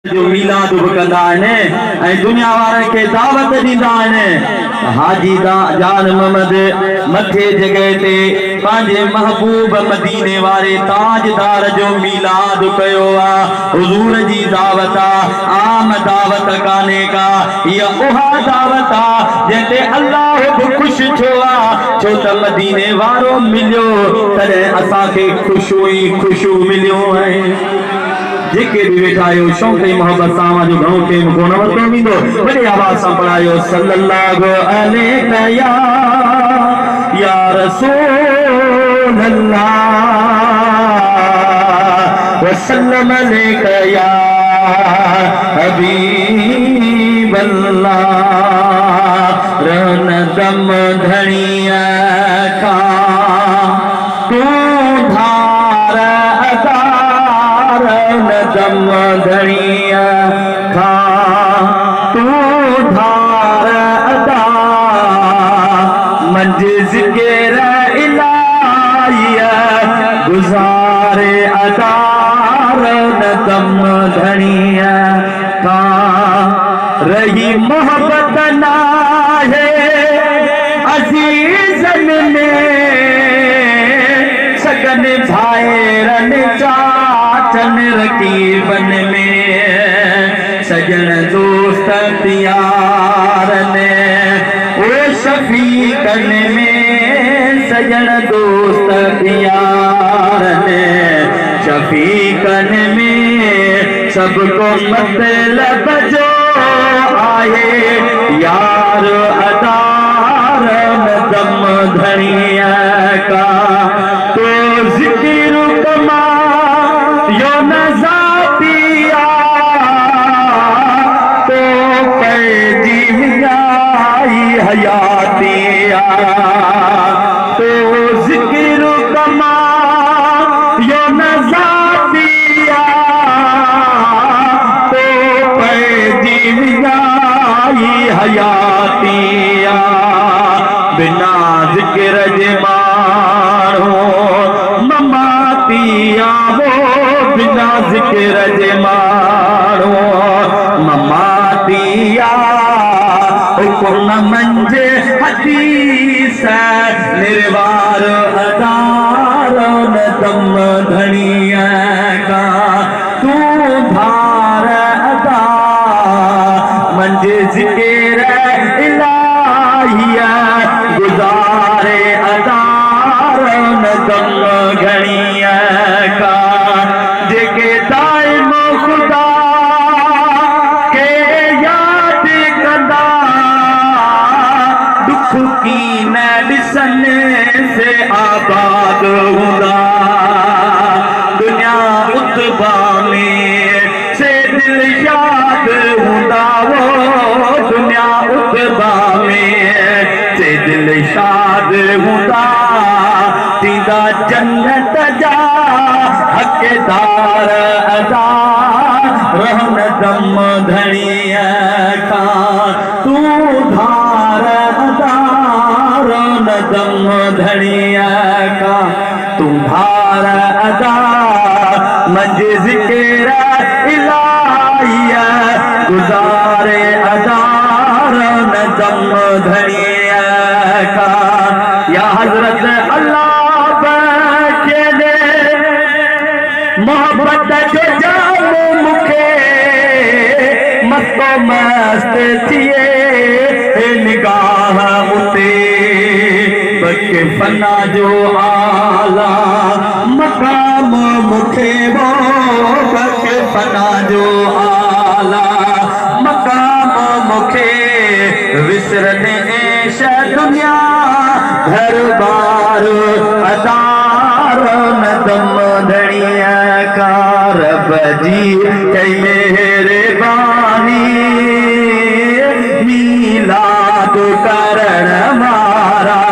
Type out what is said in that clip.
जो मीलाद कंदा आहिनि दुनिया वारनि खे दावत ॾींदा आहिनि। हाजी जान मोहम्मद मथे जगह ते पंहिंजे महबूब मदीने वारे ताजदार जो मीलाद कयो आहे। हुजूर जी दावत आम दावत काने का, इहा उहा दावत जंहिंते अल्लाह बि ख़ुशि थियो आहे, छो त मदीने वारो मिलियो तॾहिं असांखे ख़ुशियूं ई ख़ुशियूं मिलियूं आहिनि। जेके भी वेठा आहियो शौक़ ऐं मोहब्बत सां जो घणो टेम कोन वरितो वेंदो, वॾे आवाज़ सां पढ़ायो सल्लल्लाहु अलैहि या रसूल अल्लाह वसल्लम अलैका या हबीब अल्लाह। रन दम धनिया का तू धार दम धनिया था तू धार अदा मंज जिक्र इलाहिया गुजारे अदार दम धनिया था। रही मोहब्बत ना है अजीजन में सगन भाईरन चाचन रकीबन में सजन दोस्त यार ने ओ शफीकन में सजन दोस्त यार ने शफीकन में सबको मतलब जो आए यार अदार दम धनिया का तो जिक्र कमा यो नजातिया तो कैदी जाई हयातिया तो जिक्र कमा यो नजातिया तो कैदी जाई हयातिया। बिना जिक्र जमानो ममातिया वो बिना जिक्र जमानो ममातिया हुकुम मंजे हदीस निर्वार अदार दम धनिया का तू धार अदा मंज जिक्र इलाहिया गुजारे अदार दम घनिया का। जेके दाइम खुदा के याद कंदा दुख की न ॾिसने से आबाद हूंदा। दुनिया उतबा में से दिल याद हूंदा वो दुनिया उतबा में से दिल शाद हूंदा। थींदा जन्नत जा हक़दार अदा रहन दम धनिया का तू धार अदा रहन दम धनिया का तू धार अदा मंज जिक्र इलाहिया गुजारे अदा रहन दम धनिया का। या हजरत अल्लाह मोहब्बत जो जामो मुखे मस्तो मस्त थिए निगाह उते बके फना जो आला मकाम मुखे वो बके फना जो आला मकाम मुखे विसरने ऐश दुनिया घर बार अदार दम धनिया का। रब जी कई मेहरबानी मीलाद करण मारा।